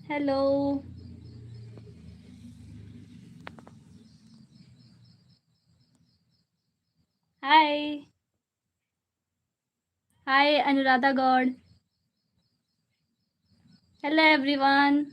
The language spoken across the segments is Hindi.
Hello. Hi. Hi Anuradha Gaur. Hello everyone.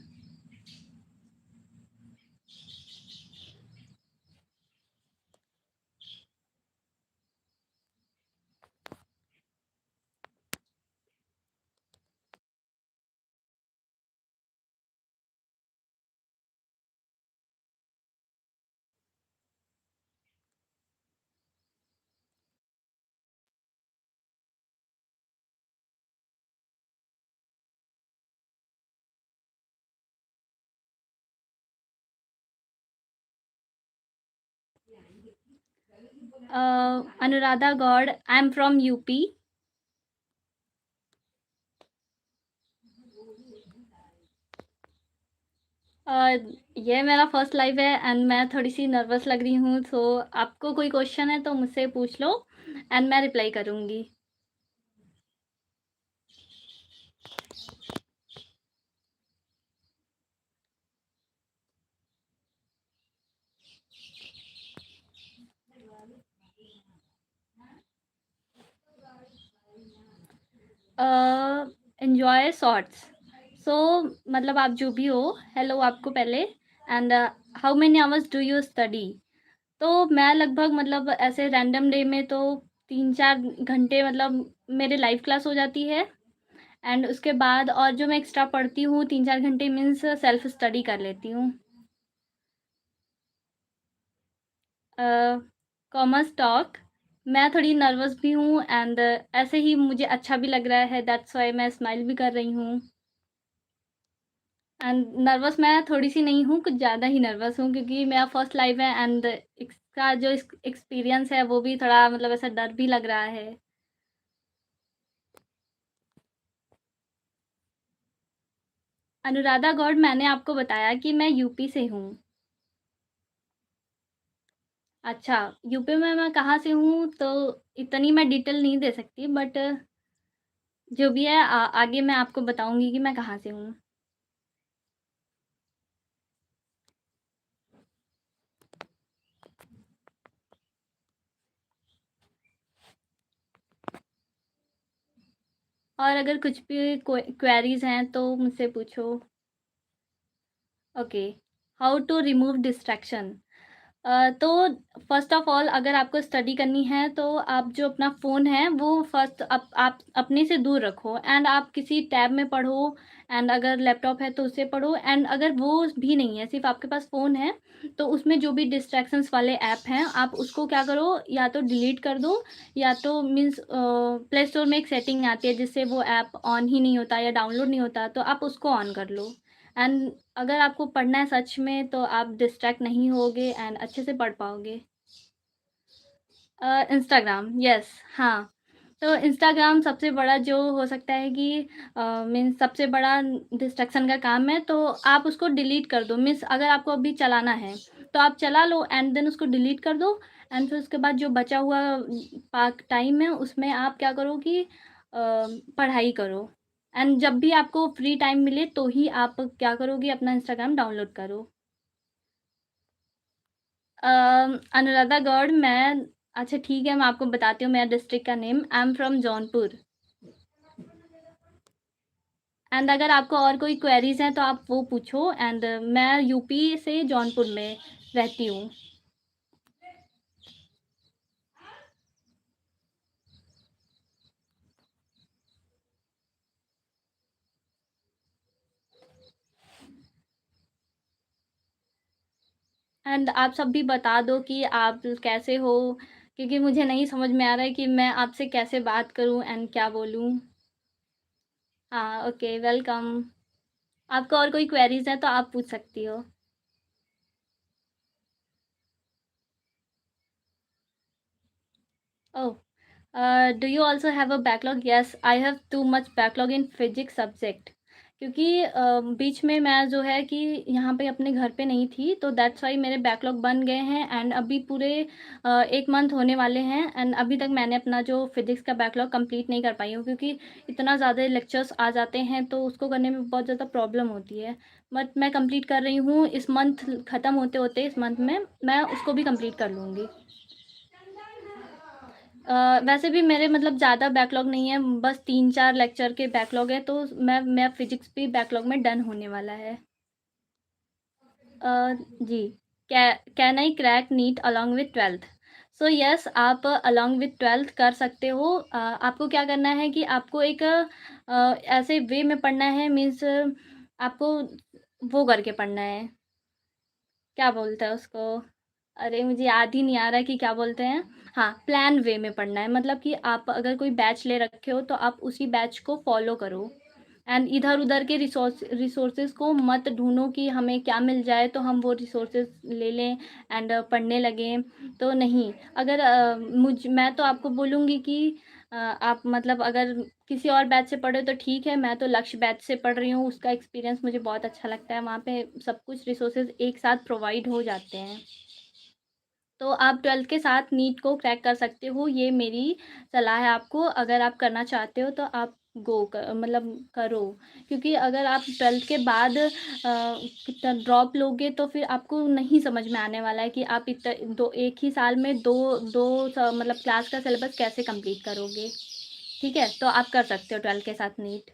Anuradha Gaur, I am from UP. ये मेरा फर्स्ट लाइव है एंड मैं थोड़ी-सी नर्वस लग रही हूँ, सो आपको कोई क्वेश्चन है तो मुझसे पूछ लो एंड मैं रिप्लाई करूँगी। Enjoy shorts. सो मतलब आप जो भी हो, हेलो आपको पहले and how many hours do you study? तो मैं लगभग मतलब ऐसे रैंडम डे में तो 3-4 घंटे मतलब मेरे लाइव क्लास हो जाती है एंड उसके बाद और जो मैं एक्स्ट्रा पढ़ती हूँ 3-4 घंटे मीन्स सेल्फ स्टडी कर लेती हूँ। Commerce talk. मैं थोड़ी नर्वस भी हूँ एंड ऐसे ही मुझे अच्छा भी लग रहा है, दैट्स व्हाई मैं स्माइल भी कर रही हूँ। एंड नर्वस मैं थोड़ी-सी नहीं हूँ, कुछ ज़्यादा ही नर्वस हूँ क्योंकि मेरा फर्स्ट लाइव है एंड इसका जो एक्सपीरियंस है वो भी थोड़ा मतलब ऐसा डर भी लग रहा है। अनुराधा गौड़, मैंने आपको बताया कि मैं यूपी से हूँ। अच्छा, यूपी में मैं कहाँ से हूँ तो इतनी मैं डिटेल नहीं दे सकती बट जो भी है आगे मैं आपको बताऊँगी कि मैं कहाँ से हूँ। और अगर कुछ भी क्वेरीज़ हैं तो मुझसे पूछो। Okay, how to remove distraction. तो फ़र्स्ट ऑफ़ ऑल अगर आपको स्टडी करनी है तो आप जो अपना फ़ोन है वो फ़र्स्ट आप अपने से दूर रखो एंड आप किसी टैब में पढ़ो एंड अगर लैपटॉप है तो उससे पढ़ो एंड अगर वो भी नहीं है, सिर्फ़ आपके पास फ़ोन है, तो उसमें जो भी डिस्ट्रैक्शंस वाले ऐप हैं, आप उसको क्या करो या तो डिलीट कर दो या तो मीन्स प्ले स्टोर में एक सेटिंग आती है जिससे वो ऐप ऑन ही नहीं होता या डाउनलोड नहीं होता, तो आप उसको ऑन कर लो। एंड अगर आपको पढ़ना है सच में तो आप डिस्ट्रैक्ट नहीं होगे एंड अच्छे से पढ़ पाओगे। इंस्टाग्राम, यस, हाँ। तो इंस्टाग्राम सबसे बड़ा जो हो सकता है कि मीन्स सबसे बड़ा डिस्ट्रैक्शन का काम है, तो आप उसको डिलीट कर दो। मीन्स अगर आपको अभी चलाना है, तो आप चला लो एंड देन उसको डिलीट कर दो एंड फिर उसके बाद जो बचा हुआ पाक टाइम है, उसमें आप क्या करो कि पढ़ाई करो एंड जब भी आपको फ्री टाइम मिले, तो ही आप क्या करोगे, अपना इंस्टाग्राम डाउनलोड करो। अनुराधा गौड़, मैं अच्छा ठीक है, मैं आपको बताती हूँ मेरा डिस्ट्रिक्ट का name. I am from Jaunpur and अगर आपको और कोई क्वेरीज़ हैं तो आप वो पूछो एंड मैं यूपी से जौनपुर में रहती हूँ। एंड आप सब भी बता दो कि आप कैसे हो? क्योंकि मुझे नहीं समझ में आ रहा है कि मैं आपसे कैसे बात करूँ एंड क्या बोलूँ? हाँ, ओके, वेलकम। आपको और कोई क्वेरीज़ हैं तो आप पूछ सकती हो। ओह! Do you also have a backlog? Yes, I have too much backlog in physics subject. क्योंकि बीच में मैं जो है कि यहाँ पे अपने घर पे नहीं थी, तो दैट्स व्हाई मेरे बैकलॉग बन गए हैं एंड अभी पूरे 1 मंथ होने वाले हैं एंड अभी तक मैंने अपना जो फिज़िक्स का बैकलॉग कंप्लीट नहीं कर पाई हूँ, क्योंकि इतना ज़्यादा लेक्चर्स आ जाते हैं, तो उसको करने में बहुत ज़्यादा प्रॉब्लम होती है। बट मैं कंप्लीट कर रही हूँ, इस मंथ ख़त्म होते-होते इस मंथ में मैं उसको भी कंप्लीट कर लूँगी। वैसे भी मेरे मतलब ज़्यादा बैकलॉग नहीं है, बस 3-4 लेक्चर के बैकलॉग है, तो मैं फिज़िक्स भी बैकलॉग में डन होने वाला है। जी, can I crack NEET along with 12th? So yes, आप अलोंग विथ 12th कर सकते हो। आपको क्या करना है कि आपको एक ऐसे वे में पढ़ना है, मीन्स आपको वो करके पढ़ना है, क्या बोलते हैं उसको? अरे! मुझे याद ही नहीं आ रहा है कि क्या बोलते हैं। हाँ, प्लान वे में पढ़ना है, मतलब कि आप अगर कोई बैच ले रखे हो तो आप उसी बैच को फ़ॉलो करो एंड इधर-उधर के रिसोर्सेज़ को मत ढूँढो कि हमें क्या मिल जाए तो हम वो रिसोर्सेज़ ले लें एंड पढ़ने लगें, तो नहीं। अगर मैं तो आपको बोलूँगी कि आप मतलब अगर किसी और बैच से पढ़े तो ठीक है, मैं तो लक्ष्य बैच से पढ़ रही हूँ, उसका एक्सपीरियंस मुझे बहुत अच्छा लगता है, वहाँ पे सब कुछ रिसोर्सेज़ एक साथ प्रोवाइड हो जाते हैं। तो आप 12th के साथ नीट को क्रैक कर सकते हो, ये मेरी सलाह है आपको। अगर आप करना चाहते हो तो आप गो क मतलब करो। क्योंकि अगर आप 12th के बाद ड्रॉप लोगे तो फिर आपको नहीं समझ में आने वाला है कि आप दो एक ही साल में 2 2 मतलब क्लास का सिलेबस कैसे कंप्लीट करोगे। ठीक है? तो आप कर सकते हो 12th के साथ नीट।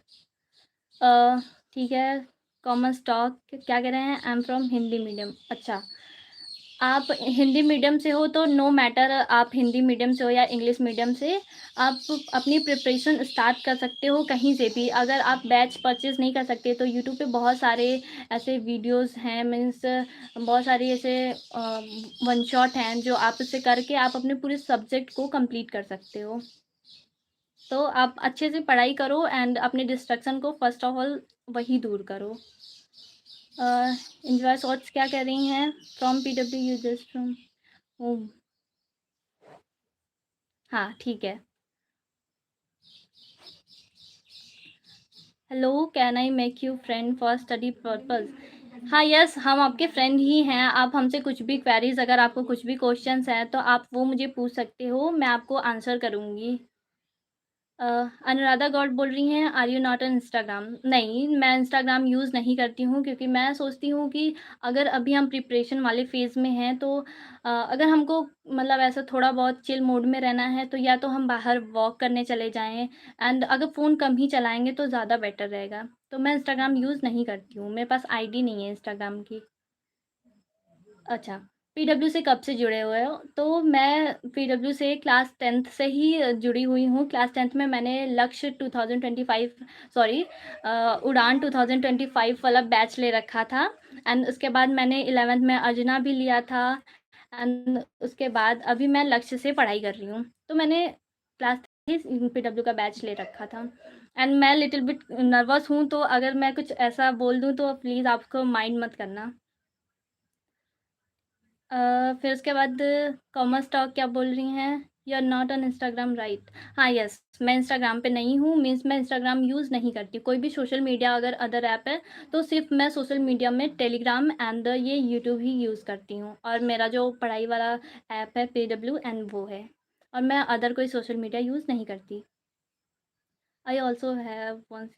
ठीक है, कॉमर्स टॉक क्या कह रहे हैं? आई एम फ्रॉम हिंदी मीडियम। अच्छा। आप हिंदी मीडियम से हो तो नो मैटर, आप हिंदी मीडियम से हो या इंग्लिश मीडियम से, आप अपनी प्रिपरेशन स्टार्ट कर सकते हो कहीं से भी। अगर आप बैच परचेज़ नहीं कर सकते तो यूट्यूब पे बहुत सारे ऐसे वीडियोज़ हैं, मीन्स बहुत सारी ऐसे वन शॉट हैं जो आप उससे करके आप अपने पूरे सब्जेक्ट को कंप्लीट कर सकते हो। तो आप अच्छे से पढ़ाई करो एंड अपने डिस्ट्रैक्शन को फर्स्ट ऑफ ऑल वही दूर करो। एन्जॉय शॉट्स क्या कह रही हैं? From PW users from home. हाँ, ठीक है। Hello, can I make you friend for study purpose? हाँ, यस, हम आपके फ्रेंड ही हैं। आप हमसे कुछ भी क्वेरीज़, अगर आपको कुछ भी क्वेश्चन्स हैं, तो आप वो मुझे पूछ सकते हो, मैं आपको आंसर करूँगी। अनुराधा गौड बोल रही हैं, are you not on Instagram? नहीं, मैं इंस्टाग्राम यूज़ नहीं करती हूँ, क्योंकि मैं सोचती हूँ कि अगर अभी हम प्रिपरेशन वाले फ़ेज़ में हैं तो अगर हमको मतलब ऐसा थोड़ा बहुत चिल मोड में रहना है तो या तो हम बाहर वॉक करने चले जाएँ एंड अगर फ़ोन कम ही चलाएँगे तो ज़्यादा बेटर रहेगा। तो मैं इंस्टाग्राम यूज़ नहीं करती हूँ, मेरे पास आईडी नहीं है इंस्टाग्राम की। अच्छा, पीडब्ल्यू से कब से जुड़े हुए हो? तो मैं पीडब्ल्यू से क्लास 10th से ही जुड़ी हुई हूँ। क्लास 10th में मैंने लक्ष्य 2025 सॉरी उड़ान 2025 वाला बैच ले रखा था एंड उसके बाद मैंने 11th में अर्चना भी लिया था एंड उसके बाद अभी मैं लक्ष्य से पढ़ाई कर रही हूँ। तो मैंने क्लास ही पीडब्ल्यू का बैच ले रखा था एंड मैं लिटिल बिट नर्वस हूँ, तो अगर मैं कुछ ऐसा बोल दूँ तो प्लीज़ आपको माइंड मत करना। फिर उसके बाद कॉमर्स टॉक क्या बोल रही हैं? You are not on Instagram right? हाँ, यस, मैं इंस्टाग्राम पे नहीं हूँ, मीन्स मैं इंस्टाग्राम यूज़ नहीं करती। कोई भी सोशल मीडिया अगर अदर ऐप है, तो सिर्फ़ मैं सोशल मीडिया में टेलीग्राम एंड ये यूट्यूब ही यूज़ करती हूँ और मेरा जो पढ़ाई वाला ऐप है पीडब्ल्यू एंड वो है और मैं अदर कोई सोशल मीडिया यूज़ नहीं करती। I also have one.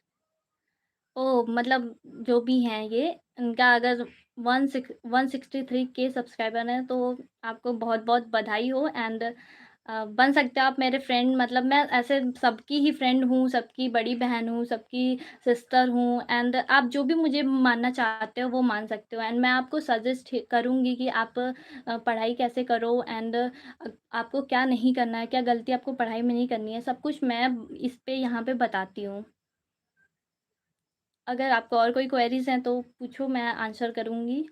Oh! मतलब जो भी हैं ये, इनका अगर 163 के सब्सक्राइबर हैं, तो आपको बहुत-बहुत बधाई हो एंड बन सकते हो आप मेरे फ्रेंड, मतलब मैं ऐसे सबकी ही फ्रेंड हूँ, सबकी बड़ी बहन हूँ, सबकी सिस्टर हूँ एंड आप जो भी मुझे मानना चाहते हो, वो मान सकते हो एंड मैं आपको सजेस्ट करूँगी कि आप पढ़ाई कैसे करो एंड आपको क्या नहीं करना है, क्या गलती आपको पढ़ाई में नहीं करनी है, सब कुछ मैं इस पे यहाँ पे बताती हूँ। अगर आपको और कोई क्वेरीज़ हैं तो पूछो, मैं आंसर करूँगी।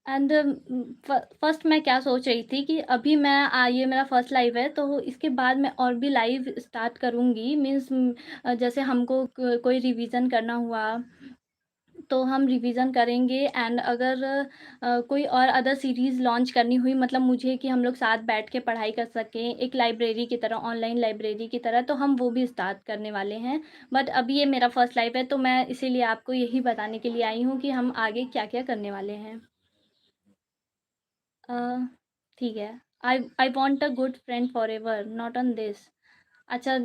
एंड फर्स्ट मैं क्या सोच रही थी कि अभी मैं ये मेरा फर्स्ट लाइव है, तो इसके बाद मैं और भी लाइव स्टार्ट करूँगी, मीन्स जैसे हमको कोई रिवीजन करना हुआ तो हम रिवीज़न करेंगे एंड अगर कोई और अदर सीरीज़ लॉन्च करनी हुई मतलब मुझे कि हम लोग साथ बैठ के पढ़ाई कर सकें, एक लाइब्रेरी की तरह, ऑनलाइन लाइब्रेरी की तरह, तो हम वो भी स्टार्ट करने वाले हैं। बट अभी ये मेरा फर्स्ट लाइफ है, तो मैं इसीलिए आपको यही बताने के लिए आई हूँ कि हम आगे क्या-क्या करने वाले हैं। अ, ठीक है। I I want a good friend forever, not on this. अच्छा,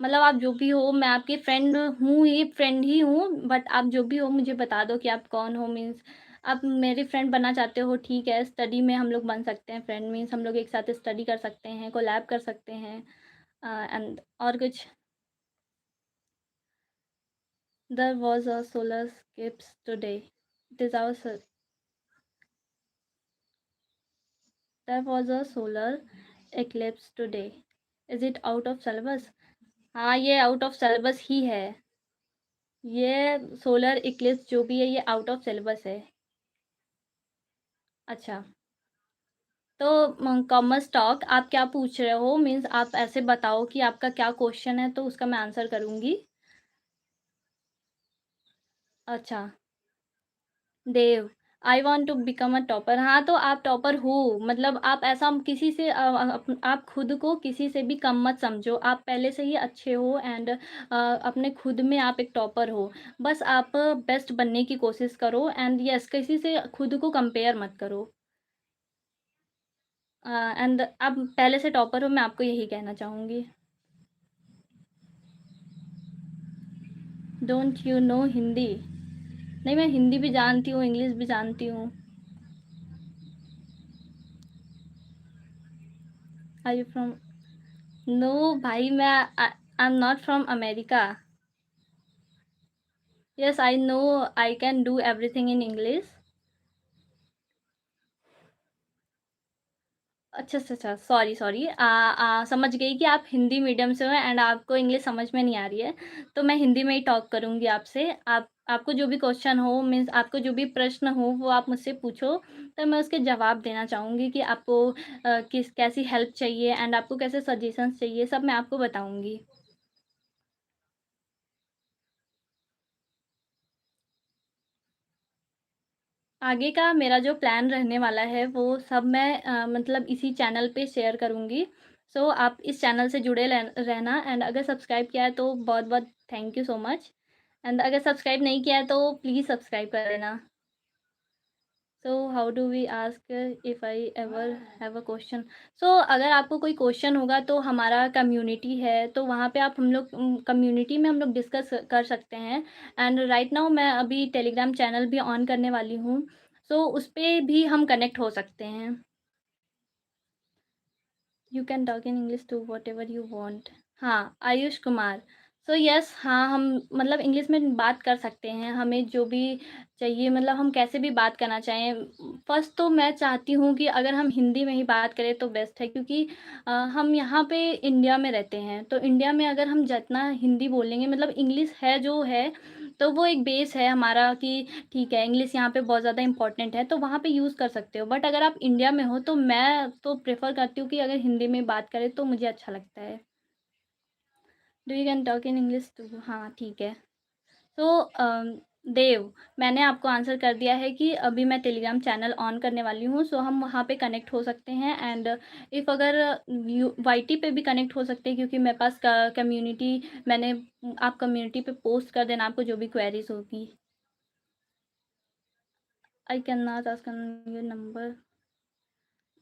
मतलब आप जो भी हो, मैं आपकी फ्रेंड ही हूँ, बट आप जो भी हो मुझे बता दो कि आप कौन हो, मीन्स आप मेरी फ्रेंड बनना चाहते हो, ठीक है, स्टडी में हम लोग बन सकते हैं फ्रेंड, मीन्स हम लोग एक साथ स्टडी कर सकते हैं, कोलैब कर सकते हैं एंड और कुछ। There was a solar eclipse today. It is our there was a solar eclipse today. Is it out of syllabus? हाँ, ये आउट ऑफ सिलेबस ही है। ये सोलर इक्लिप्स जो भी है ये आउट ऑफ सिलेबस है। अच्छा, तो कॉमर्स टॉक आप क्या पूछ रहे हो? मीन्स आप ऐसे बताओ कि आपका क्या क्वेश्चन है तो उसका मैं आंसर करूँगी। अच्छा, Dev, I want to become a topper. हाँ, तो आप टॉपर हो, मतलब आप ऐसा किसी से आप खुद को किसी से भी कम मत समझो। आप पहले से ही अच्छे हो एंड अपने खुद में आप एक टॉपर हो। बस आप बेस्ट बनने की कोशिश करो एंड यस, किसी से खुद को कंपेयर मत करो। एंड आप पहले से टॉपर हो, मैं आपको यही कहना चाहूँगी। Don't you know Hindi? नहीं, मैं हिंदी भी जानती हूँ, इंग्लिश भी जानती हूँ। Are you from? नो भाई, मैं आई am not from America. Yes, I know, I can do everything in English. अच्छा, अच्छा, अच्छा, सॉरी, सॉरी। समझ गई कि आप हिंदी मीडियम से हो एंड आपको इंग्लिश समझ में नहीं आ रही है, तो मैं हिंदी में ही टॉक करूँगी आपसे। आप आपको जो भी क्वेश्चन हो, मीन्स आपको जो भी प्रश्न हो, वो आप मुझसे पूछो, तो मैं उसके जवाब देना चाहूँगी कि आपको किस कैसी हेल्प चाहिए एंड आपको कैसे सजेशंस चाहिए, सब मैं आपको बताऊँगी। आगे का मेरा जो प्लान रहने वाला है वो सब मैं मतलब इसी चैनल पे शेयर करूँगी। सो आप इस चैनल से जुड़े रहना एंड अगर सब्सक्राइब किया है तो बहुत-बहुत thank you so much and अगर सब्सक्राइब नहीं किया है तो प्लीज़ सब्सक्राइब कर देना। So how do we ask if I ever have a question? So अगर आपको कोई क्वेश्चन होगा तो हमारा कम्युनिटी है, तो वहाँ पे आप हम लोग कम्युनिटी में हम लोग डिस्कस कर सकते हैं एंड राइट नाउ मैं अभी टेलीग्राम चैनल भी ऑन करने वाली हूँ, सो उस पे भी हम कनेक्ट हो सकते हैं। You can talk in English to whatever you want. हाँ, आयुष कुमार। सो यस, हाँ, हम मतलब इंग्लिश में बात कर सकते हैं, हमें जो भी चाहिए, मतलब हम कैसे भी बात करना चाहें। फर्स्ट तो मैं चाहती हूँ कि अगर हम हिंदी में ही बात करें तो बेस्ट है, क्योंकि हम यहाँ पे इंडिया में रहते हैं, तो इंडिया में अगर हम जितना हिंदी बोलेंगे, मतलब इंग्लिश है जो है, तो वो एक बेस है हमारा कि ठीक है, इंग्लिश यहाँ पे बहुत ज़्यादा इम्पोर्टेंट है, तो वहाँ पे यूज़ कर सकते हो। बट अगर आप इंडिया में हो तो मैं तो प्रेफ़र करती हूँ कि अगर हिंदी में बात करें तो मुझे अच्छा लगता है। Do you can talk in English too? हाँ, ठीक है। तो देव, मैंने आपको आंसर कर दिया है कि अभी मैं टेलीग्राम चैनल ऑन करने वाली हूँ, सो हम वहाँ पे कनेक्ट हो सकते हैं एंड इफ़ अगर यू वाईटी पे भी कनेक्ट हो सकते हैं, क्योंकि मेरे पास क कम्युनिटी मैंने आप कम्युनिटी पे पोस्ट कर देना आपको जो भी क्वेरीज़ होगी। I can not ask your number.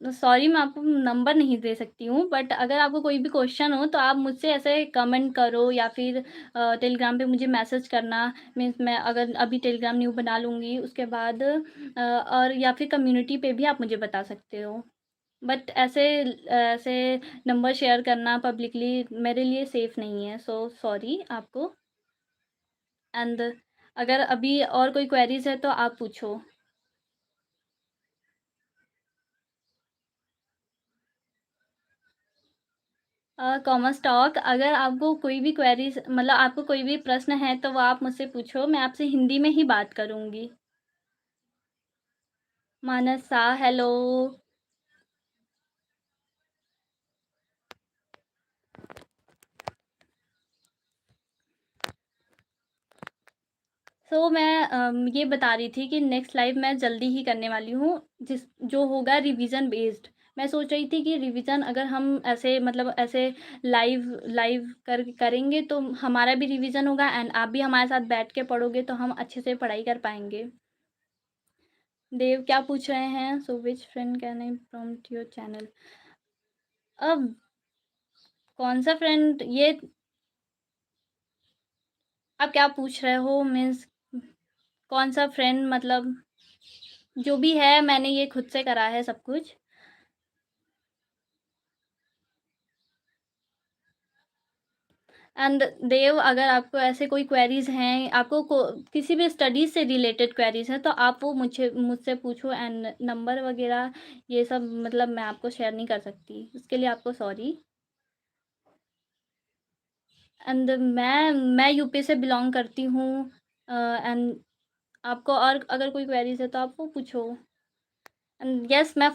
Sorry, मैं आपको नंबर नहीं दे सकती हूँ, बट अगर आपको कोई भी क्वेश्चन हो तो आप मुझसे ऐसे कमेंट करो या फिर टेलीग्राम पे मुझे मैसेज करना। मीन्स मैं अगर अभी टेलीग्राम न्यू बना लूँगी उसके बाद और या फिर कम्युनिटी पे भी आप मुझे बता सकते हो। बट ऐसे ऐसे नंबर शेयर करना पब्लिकली मेरे लिए सेफ़ नहीं है, सो सॉरी आपको। एंड अगर अभी और कोई क्वेरीज़ है तो आप पूछो। कॉमर्स टॉक, अगर आपको कोई भी क्वेरीज़, मतलब आपको कोई भी प्रश्न है तो वो आप मुझसे पूछो, मैं आपसे हिंदी में ही बात करूँगी। मानसा, हेलो। तो मैं ये बता रही थी कि नेक्स्ट लाइव मैं जल्दी ही करने वाली हूँ, जिस जो होगा रिवीजन बेस्ड। मैं सोच रही थी कि रिवीजन अगर हम ऐसे मतलब ऐसे लाइव लाइव करेंगे तो हमारा भी रिवीजन होगा एंड आप भी हमारे साथ बैठ के पढ़ोगे तो हम अच्छे से पढ़ाई कर पाएंगे। देव क्या पूछ रहे हैं? So which friend can I prompt your channel? अब कौन सा फ्रेंड ये आप क्या पूछ रहे हो? मीन्स कौन सा फ्रेंड मतलब जो भी है मैंने ये खुद से करा है सब कुछ। एंड देव अगर आपको ऐसे कोई क्वेरीज़ हैं, आपको को किसी भी स्टडीज़ से रिलेटेड क्वेरीज़ हैं, तो आप वो मुझसे पूछो एंड नंबर वग़ैरह ये सब मतलब मैं आपको शेयर नहीं कर सकती। उसके लिए आपको सॉरी। एंड मैं यूपी से बिलॉन्ग करती हूँ एंड आपको और अगर कोई क्वेरीज़ है तो आप वो पूछो। एंड यस मैं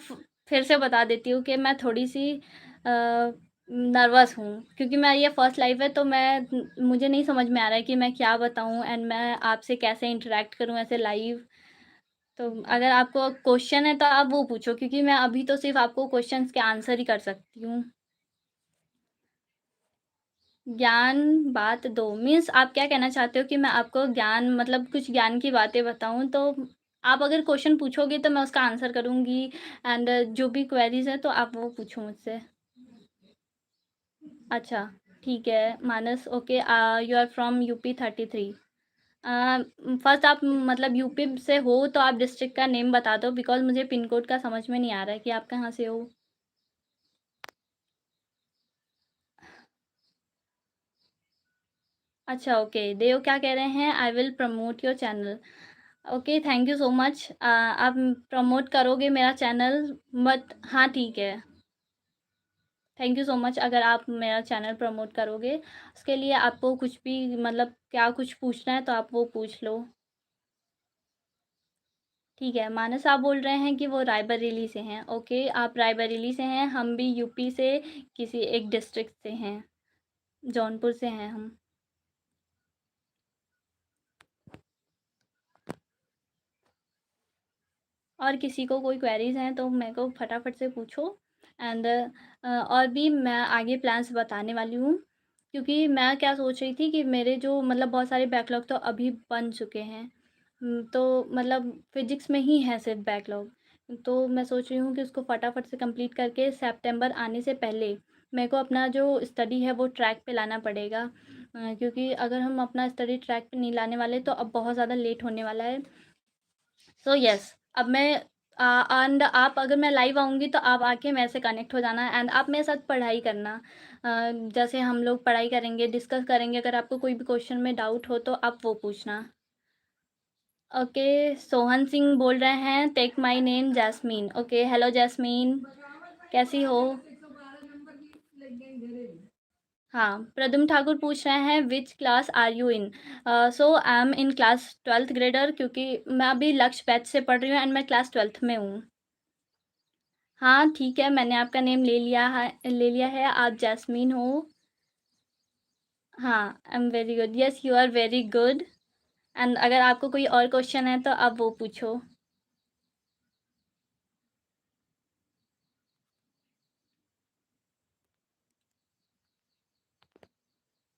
फिर से बता देती हूँ कि मैं थोड़ी-सी नर्वस हूँ क्योंकि मैं ये फर्स्ट लाइव है तो मुझे नहीं समझ में आ रहा है कि मैं क्या बताऊँ एंड मैं आपसे कैसे इंटरैक्ट करूँ ऐसे लाइव। तो अगर आपको क्वेश्चन है तो आप वो पूछो क्योंकि मैं अभी तो सिर्फ़ आपको क्वेश्चन्स के आंसर ही कर सकती हूँ। ज्ञान बात दो मीन्स आप क्या कहना चाहते हो कि मैं आपको ज्ञान मतलब कुछ ज्ञान की बातें बताऊँ तो आप अगर क्वेश्चन पूछोगे तो मैं उसका आंसर करूँगी एंड जो भी क्वेरीज़ है तो आप वो पूछो मुझसे। अच्छा, ठीक है Manas okay you are from UP 33। First आप मतलब यूपी से हो तो आप डिस्ट्रिक्ट का नेम बता दो बिकॉज़ मुझे पिन कोड का समझ में नहीं आ रहा है कि आप कहाँ से हो? अच्छा ओके, देव क्या कह रहे हैं? I will promote your channel. Okay, thank you so much. आप प्रमोट करोगे मेरा चैनल बट हाँ, ठीक है। थैंक यू सो मच अगर आप मेरा चैनल प्रमोट करोगे। उसके लिए आपको कुछ भी मतलब क्या कुछ पूछना है तो आप वो पूछ लो। ठीक है, मानस आप बोल रहे हैं कि वो रायबरेली से हैं। ओके, आप रायबरेली से हैं, हम भी यूपी से किसी एक डिस्ट्रिक्ट से हैं, जौनपुर से हैं हम। और किसी को कोई क्वेरीज़ हैं तो मेरे को फटाफट से पूछो एंड और भी मैं आगे प्लान्स बताने वाली हूँ क्योंकि मैं क्या सोच रही थी कि मेरे जो मतलब बहुत सारे बैकलॉग तो अभी बन चुके हैं। तो मतलब फ़िज़िक्स में ही है सिर्फ़ बैकलॉग। तो मैं सोच रही हूँ कि उसको फटाफट से कंप्लीट करके सितंबर आने से पहले मेरे को अपना जो स्टडी है वो ट्रैक पे लाना पड़ेगा। क्योंकि अगर हम अपना स्टडी ट्रैक पे नहीं लाने वाले तो अब बहुत ज़्यादा लेट होने वाला है। सो यस अब मैं एंड आप अगर मैं लाइव आऊँगी तो आप आके मेरे से कनेक्ट हो जाना एंड आप मेरे साथ पढ़ाई करना। जैसे हम लोग पढ़ाई करेंगे, डिस्कस करेंगे, अगर आपको कोई भी क्वेश्चन में डाउट हो तो आप वो पूछना। ओके, सोहन सिंह बोल रहे हैं take my name Jasmine. Okay, hello Jasmine, कैसी हो? हाँ, प्रद्युम्न ठाकुर पूछ रहे हैं which class are you in? So I am in class 12th grader क्योंकि मैं अभी लक्ष्य बैच से पढ़ रही हूँ एंड मैं क्लास 12th में हूँ। हाँ, ठीक है, मैंने आपका नेम ले लिया है, आप जैस्मीन हो। हाँ, I am very good, yes you are very good and अगर आपको कोई और क्वेश्चन है तो आप वो पूछो।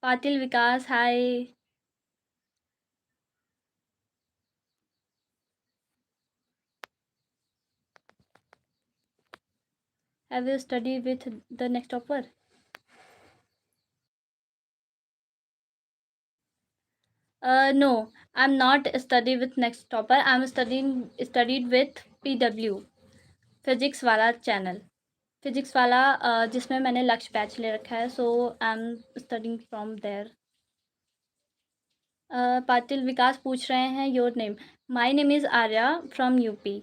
Patil Vikas, hi. Have you studied with the next topper? No, I'm not study with next topper. I'm studied with PW, physics Wallah चैनल। फिजिक्स वाला जिसमें मैंने लक्ष्य बैच ले रखा है so I am studying from there. Patil Vikas पूछ रहे हैं your name. My name is Arya from UP.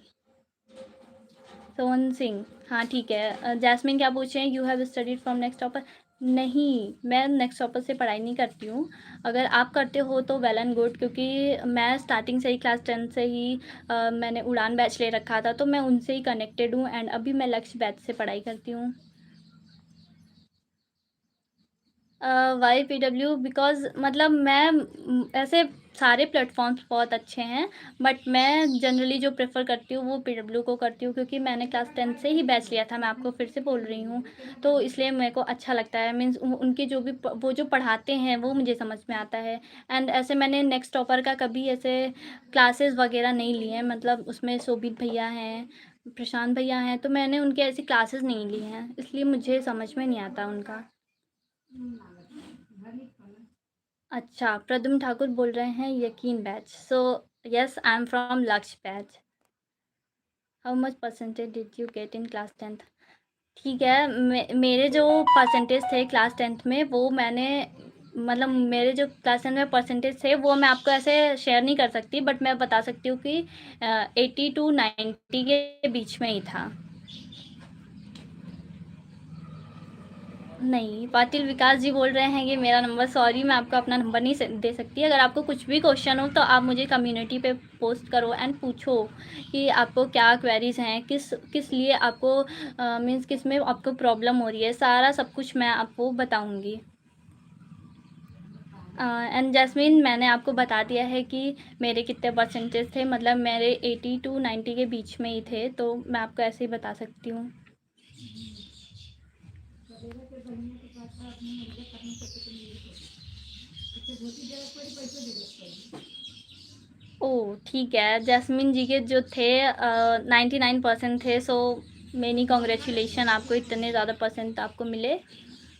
Sohan Singh, हाँ ठीक है। जैस्मिन क्या पूछ रहे हैं? You have studied from next topper? नहीं, मैं नेक्स्ट टॉपर से पढ़ाई नहीं करती हूँ। अगर आप करते हो तो वेल एंड गुड क्योंकि मैं स्टार्टिंग से ही क्लास 10 से ही मैंने उड़ान बैच ले रखा था तो मैं उनसे ही कनेक्टेड हूँ एंड अभी मैं लक्ष्य बैच से पढ़ाई करती हूँ। वाई पीडब्ल्यू बिकॉज़ मतलब मैं ऐसे सारे प्लेटफ़ॉर्म्स बहुत अच्छे हैं, बट मैं जनरली जो प्रेफ़र करती हूँ वो पीडब्ल्यू को करती हूँ क्योंकि मैंने क्लास 10 से ही बैच लिया था, मैं आपको फिर से बोल रही हूँ। तो इसलिए मेरे को अच्छा लगता है मीन्स उनके जो भी प वो जो पढ़ाते हैं वो मुझे समझ में आता है। एंड ऐसे मैंने नेक्स्ट टॉपर का कभी ऐसे क्लासेस वग़ैरह नहीं लिए हैं, मतलब उसमें शोभित भैया हैं, प्रशांत भैया हैं, तो मैंने उनके ऐसी क्लासेस नहीं ली हैं, इसलिए मुझे समझ में नहीं आता उनका। अच्छा, प्रद्युम्न ठाकुर बोल रहे हैं Yakeen batch. So yes, I am from Lakshya batch. How much percentage did you get in class 10th? ठीक है, मेरे जो परसेंटेज थे क्लास 10th में वो मैंने मतलब मेरे जो क्लास 10 में परसेंटेज थे वो मैं आपको ऐसे शेयर नहीं कर सकती, बट मैं बता सकती हूँ कि 80 टू 90 के बीच में ही था। नहीं, पाटिल विकास जी बोल रहे हैं ये मेरा नंबर, सॉरी मैं आपको अपना नंबर नहीं दे सकती। अगर आपको कुछ भी क्वेश्चन हो तो आप मुझे कम्युनिटी पे पोस्ट करो एंड पूछो कि आपको क्या क्वेरीज हैं, किस किस लिए आपको मीन्स किस में आपको प्रॉब्लम हो रही है, सारा सब कुछ मैं आपको बताऊंगी। एंड जैस्मीन, मैंने आपको बता दिया है कि मेरे कितने परसेंटेज थे, मतलब मेरे 80 टू 90 के बीच में ही थे, तो मैं आपको ऐसे ही बता सकती हूँ। ओह! ठीक है, जैस्मिन जी के जो थे 99% थे, सो मेनी कांग्रेचुलेशन आपको इतने ज़्यादा परसेंट आपको मिले।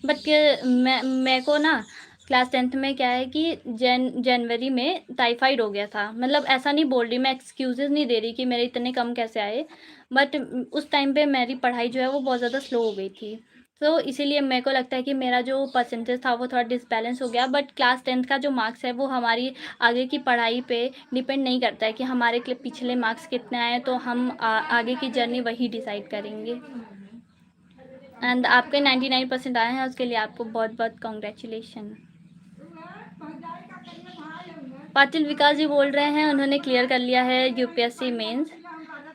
बट मैं मेरे को ना क्लास 10th में क्या है कि जनवरी में टाइफाइड हो गया था। मतलब ऐसा नहीं बोल रही मैं, एक्सक्यूज़ेज़ नहीं दे रही कि मेरे इतने कम कैसे आए, बट उस टाइम पे मेरी पढ़ाई जो है वो बहुत ज़्यादा स्लो हो गई थी। तो इसीलिए मेरे को लगता है कि मेरा जो परसेंटेज था वो थोड़ा डिसबैलेंस हो गया, बट क्लास 10th का जो मार्क्स है वो हमारी आगे की पढ़ाई पे डिपेंड नहीं करता है कि हमारे पिछले मार्क्स कितने आए, तो हम आगे की जर्नी वही डिसाइड करेंगे। एंड आपके 99% आए हैं, उसके लिए आपको बहुत बहुत कॉन्ग्रेचुलेशन। पाटिल विकास जी बोल रहे हैं उन्होंने क्लियर कर लिया है यूपीएससी मेंस,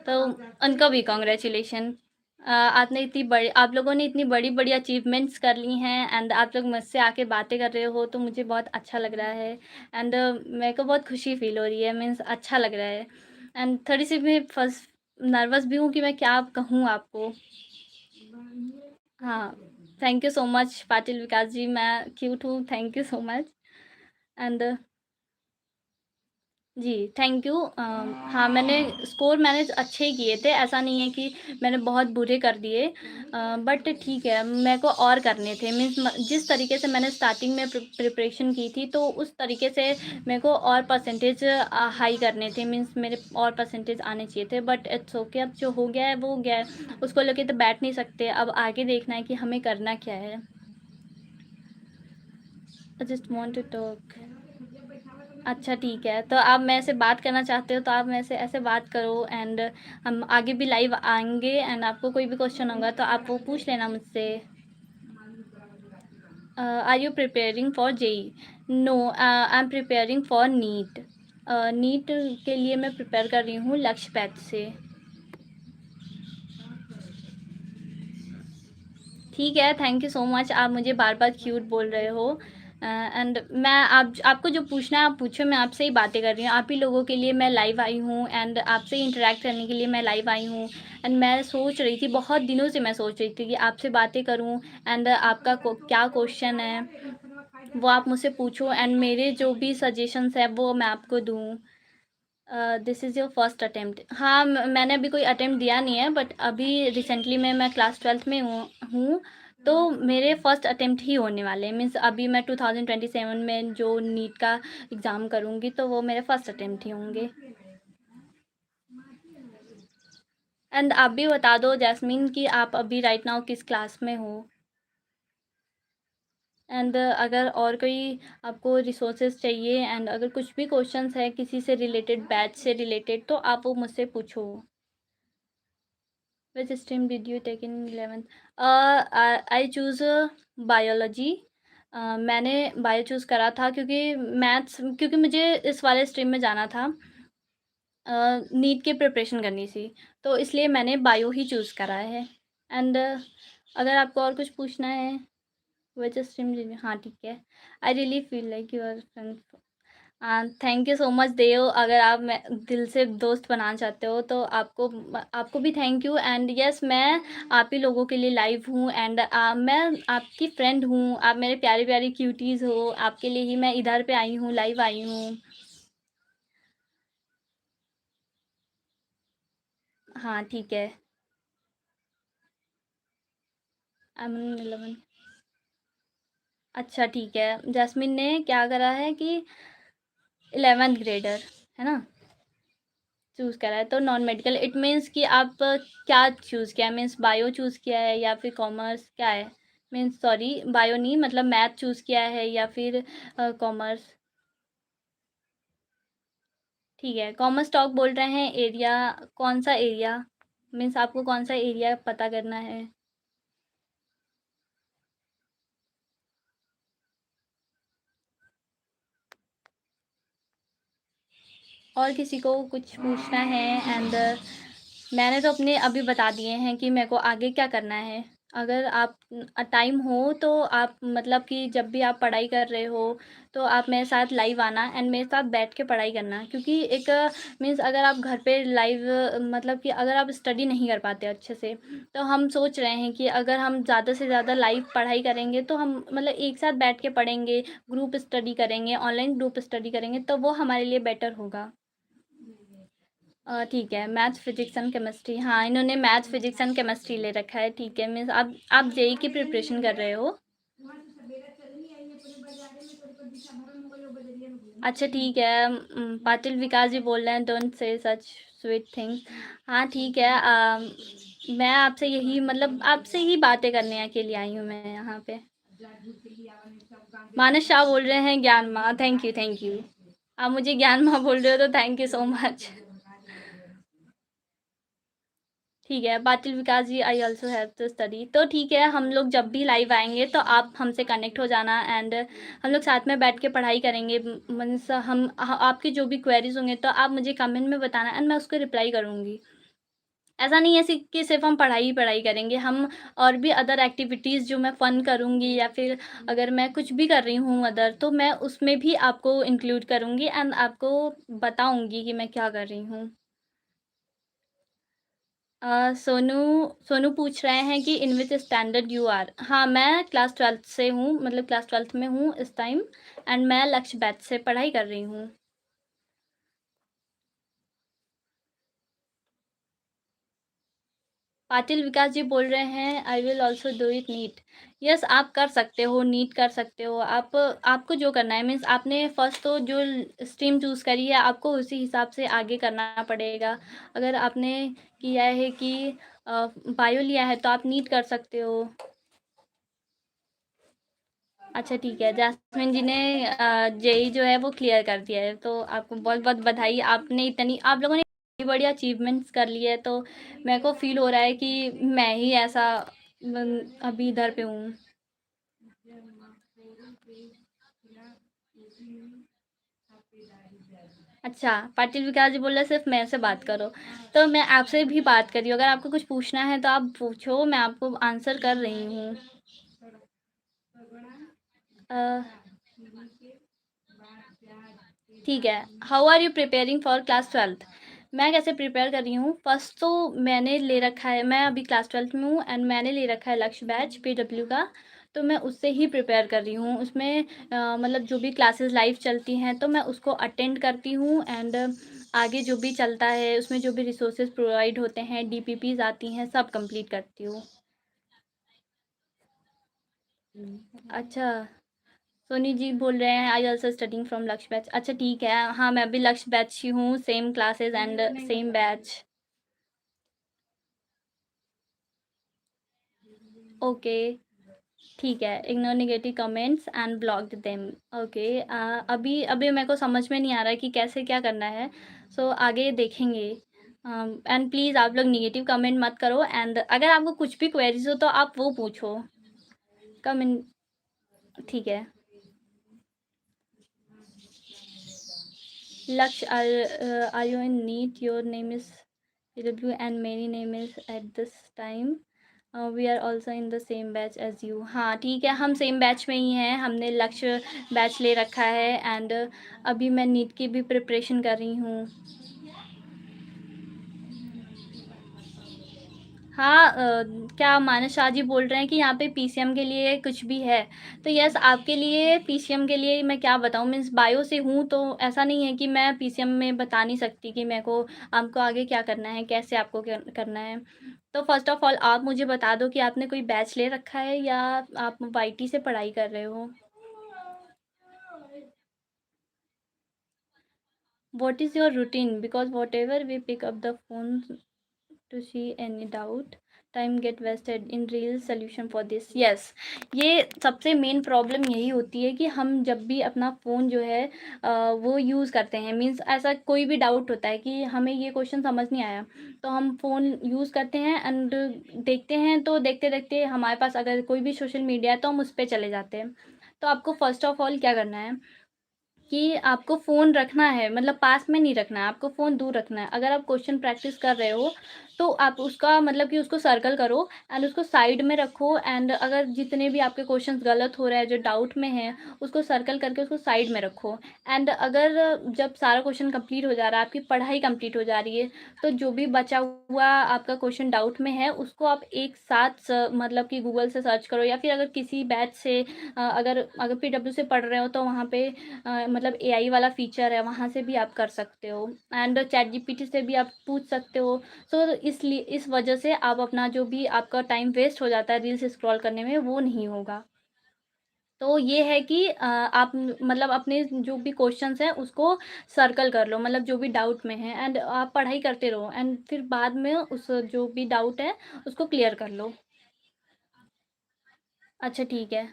तो उनका भी कॉन्ग्रेचुलेशन। आपने इतनी बड़ी आप लोगों ने इतनी बड़ी बड़ी अचीवमेंट्स कर ली हैं एंड आप लोग मुझसे आके बातें कर रहे हो तो मुझे बहुत अच्छा लग रहा है। एंड मेरे को बहुत खुशी फील हो रही है, मीन्स अच्छा लग रहा है। एंड थोड़ी सी मैं फर्स्ट नर्वस भी हूँ कि मैं क्या कहूँ आपको। हाँ, thank you so much Patil Vikas ji, मैं क्यूट हूँ, thank you so much. And जी, थैंक यू। हाँ, मैंने स्कोर मैंने अच्छे ही किए थे, ऐसा नहीं है कि मैंने बहुत बुरे कर दिए। बट ठीक है, मेरे को और करने थे, मीन्स जिस तरीके से मैंने स्टार्टिंग में प्रिपरेशन की थी तो उस तरीके से मेरे को और परसेंटेज हाई करने थे, मीन्स मेरे और परसेंटेज आने चाहिए थे, बट इट्स ओके, अब जो हो गया है वो हो गया है, उसको लेके तो बैठ नहीं सकते, अब आगे देखना है कि हमें करना क्या है। I just want to talk. अच्छा ठीक है, तो आप मेरे से बात करना चाहते हो तो आप मेरे से ऐसे बात करो, एंड हम आगे भी लाइव आएँगे, एंड आपको कोई भी क्वेश्चन होगा तो आप वो पूछ लेना मुझसे। Are you preparing for JEE? No, I am preparing for NEET. NEET के लिए मैं प्रिपेयर कर रही हूँ लक्ष्य बैच से। ठीक है, थैंक यू सो मच, आप मुझे बार-बार क्यूट बोल रहे हो। एंड मैं आपको जो पूछना है आप पूछो, मैं आपसे ही बातें कर रही हूँ। आप ही लोगों के लिए मैं लाइव आई हूँ एंड आपसे इंटरैक्ट करने के लिए मैं लाइव आई हूँ। एंड मैं सोच रही थी, बहुत दिनों से मैं सोच रही थी कि आपसे बातें करूँ, एंड आपका क्या क्वेश्चन है वो आप मुझसे पूछो, एंड मेरे जो भी सजेशंस हैं वो मैं आपको दूँ। This is your first attempt? हाँ, मैंने अभी कोई अटेम्प्ट दिया नहीं है, बट अभी रिसेंटली में मैं क्लास 12th में हूँ, तो मेरे फर्स्ट अटेम्प्ट ही होने वाले हैं, मीन्स अभी मैं 2027 में जो नीट का एग्ज़ाम करूँगी तो वो मेरे फर्स्ट अटेम्प्ट ही होंगे। एंड आप भी बता दो जैस्मीन कि आप अभी राइट नाउ किस क्लास में हो, एंड अगर और कोई आपको रिसोर्सेज चाहिए, एंड अगर कुछ भी क्वेश्चंस है किसी से रिलेटेड, बैच से रिलेटेड, तो आप वो मुझसे पूछो। Which stream did you take in 11th? I choose biology. मैंने बायो चूज़ करा था क्योंकि मैथ्स, क्योंकि मुझे इस वाले स्ट्रीम में जाना था, नीट की प्रिपरेशन करनी थी, तो इसलिए मैंने बायो ही चूज़ करा है। एंड अगर आपको और कुछ पूछना है। व्हिच स्ट्रीम डिड हाँ, ठीक है। I really feel like you are friend thank you so much Dev अगर आप मैं दिल से दोस्त बनाना चाहते हो तो आपको भी थैंक यू एंड यस मैं आप ही लोगों के लिए लाइव हूँ एंड मैं आपकी फ्रेंड हूँ आप मेरे प्यारे प्यारे क्यूटीज़ हो आपके लिए ही मैं इधर पे आई हूँ लाइव आई हूँ। हाँ ठीक है। अमन 11 अच्छा ठीक है जैस्मिन ने क्या करा है कि 11th ग्रेडर है ना चूज़ करा है तो नॉन मेडिकल इट मीन्स कि आप क्या चूज़ किया है मीन्स बायो चूज़ किया है या फिर कॉमर्स क्या है मीन्स सॉरी बायो नहीं मतलब मैथ चूज़ किया है या फिर कॉमर्स ठीक है कॉमर्स टॉक बोल रहे हैं एरिया कौन सा एरिया मीन्स आपको कौन सा एरिया पता करना है और किसी को कुछ पूछना है एंड मैंने तो अपने अभी बता दिए हैं कि मेरे को आगे क्या करना है अगर आप टाइम हो तो आप मतलब कि जब भी आप पढ़ाई कर रहे हो तो आप मेरे साथ लाइव आना एंड मेरे साथ बैठ के पढ़ाई करना क्योंकि एक मीन्स अगर आप घर पे लाइव मतलब कि अगर आप स्टडी नहीं कर पाते अच्छे से तो हम सोच रहे हैं कि अगर हम ज़्यादा से ज़्यादा लाइव पढ़ाई करेंगे तो हम मतलब एक साथ बैठ के पढ़ेंगे ग्रुप स्टडी करेंगे ऑनलाइन ग्रुप स्टडी करेंगे तो वो हमारे लिए बेटर होगा। ठीक है मैथ्स फिजिक्स एंड केमिस्ट्री हाँ इन्होंने मैथ्स फिजिक्स एंड केमिस्ट्री ले रखा है ठीक है मीन्स आप जेई की प्रिपरेशन कर रहे हो। अच्छा ठीक है पाटिल विकास जी बोल रहे हैं don't say such sweet things हाँ ठीक है मैं आपसे यही मतलब आपसे ही बातें करने के लिए आई हूँ मैं यहाँ पे। मानस शाह बोल रहे हैं ज्ञान माँ थैंक यू आप मुझे ज्ञान माँ बोल रहे हो तो थैंक यू सो मच। ठीक है Patil Vikas ji I also have to study तो ठीक है हम लोग जब भी लाइव आएंगे तो आप हमसे कनेक्ट हो जाना एंड हम लोग साथ में बैठ के पढ़ाई करेंगे मीन्स आपके जो भी क्वेरीज होंगे तो आप मुझे कमेंट में बताना एंड मैं उसको रिप्लाई करूँगी। ऐसा नहीं है कि सिर्फ हम पढ़ाई ही पढ़ाई करेंगे हम और भी अदर एक्टिविटीज़ जो मैं फ़न करूँगी या फिर अगर मैं कुछ भी कर रही हूँ अदर तो मैं उसमें भी आपको इंक्लूड करूँगी एंड आपको बताऊँगी कि मैं क्या कर रही हूँ। सोनू सोनू पूछ रहे हैं कि इन विच स्टैंडर्ड यू आर हाँ मैं क्लास 12th से हूँ मतलब क्लास 12th में हूँ इस टाइम एंड मैं लक्ष्य बैच से पढ़ाई कर रही हूँ। पाटिल विकास जी बोल रहे हैं I will also do it NEET yes आप कर सकते हो नीट कर सकते हो आप आपको जो करना है मीन्स आपने फर्स्ट तो जो स्ट्रीम चूज़ करी है आपको उसी हिसाब से आगे करना पड़ेगा अगर आपने किया है कि बायो लिया है तो आप नीट कर सकते हो। अच्छा ठीक है जैस्मिन जी ने जेई जो है वो क्लियर कर दिया है तो आपको बहुत बहुत बधाई आपने इतनी आप लोगों ने इतनी बड़ी अचीवमेंट्स कर ली है तो मेरे को फील हो रहा है कि मैं ही ऐसा अभी इधर पे हूँ। अच्छा पाटिल विकास जी बोल रहे सिर्फ मेरे से बात करो तो मैं आपसे भी बात कर रही हूँ अगर आपको कुछ पूछना है तो आप पूछो मैं आपको आंसर कर रही हूँ। अ, ठीक है how are you preparing for class 12th मैं कैसे प्रिपेयर कर रही हूँ फर्स्ट तो मैंने ले रखा है मैं अभी क्लास 12th में हूँ एंड मैंने ले रखा है लक्ष्य बैच पीडब्ल्यू का तो मैं उससे ही प्रिपेयर कर रही हूँ उसमें मतलब जो भी क्लासेस लाइव चलती हैं तो मैं उसको अटेंड करती हूँ एंड आगे जो भी चलता है उसमें जो भी रिसोर्सेज प्रोवाइड होते हैं डीपीपीज आती हैं सब कंप्लीट करती हूँ। अच्छा सोनी जी बोल रहे हैं I also studying from Lakshya batch अच्छा ठीक है हाँ मैं भी लक्ष्य बैच ही हूँ same classes and same batch. Okay ठीक है ignore negative comments and block them okay अभी अभी मेरे को समझ में नहीं आ रहा है कि कैसे क्या करना है सो आगे देखेंगे एंड प्लीज़ आप लोग नेगेटिव कमेंट मत करो एंड अगर आपको कुछ भी क्वेरीज हो तो आप वो पूछो कमेंट ठीक है। Laksh, are you in need? Your name is PW and many name is at this time. We are also in the same batch as you. हाँ, ठीक है, हम सेम बैच में ही हैं, हमने लक्ष्य बैच ले रखा है एंड अभी मैं नीट की भी प्रिपरेशन कर रही हूँ। हाँ, क्या मानस शाह जी बोल रहे हैं कि यहाँ पे पीसीएम के लिए कुछ भी है। तो यस, आपके लिए पीसीएम के लिए मैं क्या बताऊँ, मीन्स बायो से हूँ, तो ऐसा नहीं है कि मैं पीसीएम में बता नहीं सकती कि मेरे को आपको आगे क्या करना है, कैसे आपको क्या करना है। तो फर्स्ट ऑफ ऑल आप मुझे बता दो कि आपने कोई बैच ले रखा है या आप वाईटी से पढ़ाई कर रहे हो? What is your routine? Because whatever we pick up the phone to see any doubt, time get wasted in real solution for this। yes, ये सबसे मेन प्रॉब्लम यही होती है कि हम जब भी अपना फ़ोन जो है वो यूज़ करते हैं, मीन्स ऐसा कोई भी डाउट होता है कि हमें ये क्वेश्चन समझ नहीं आया, तो हम फ़ोन यूज़ करते हैं एंड देखते हैं, तो देखते देखते हमारे पास अगर कोई भी सोशल मीडिया है तो हम उस पर चले जाते हैं। तो आपको फर्स्ट ऑफ ऑल क्या करना है कि आपको फ़ोन रखना है, मतलब पास में नहीं रखना है, आपको फ़ोन दूर रखना है। अगर आप क्वेश्चन प्रैक्टिस कर रहे हो, तो आप उसका मतलब कि उसको सर्कल करो एंड उसको साइड में रखो एंड अगर जितने भी आपके क्वेश्चंस गलत हो रहे हैं, जो डाउट में हैं, उसको सर्कल करके उसको साइड में रखो। एंड अगर जब सारा क्वेश्चन कंप्लीट हो जा रहा है, आपकी पढ़ाई कंप्लीट हो जा रही है, तो जो भी बचा हुआ आपका क्वेश्चन डाउट में है, उसको आप एक साथ मतलब कि गूगल से सर्च करो या फिर अगर किसी बैच से अगर अगर पीडब्ल्यू से पढ़ रहे हो, तो वहाँ पे मतलब एआई वाला फीचर है, वहाँ से भी आप कर सकते हो एंड चैट जीपीटी से भी आप पूछ सकते हो। सो इसलिए इस वजह से आप अपना जो भी आपका टाइम वेस्ट हो जाता है रील्स स्क्रॉल करने में, वो नहीं होगा। तो ये है कि आप मतलब अपने जो भी क्वेश्चंस हैं उसको सर्कल कर लो, मतलब जो भी डाउट में है एंड आप पढ़ाई करते रहो एंड फिर बाद में उस जो भी डाउट है उसको क्लियर कर लो। अच्छा ठीक है।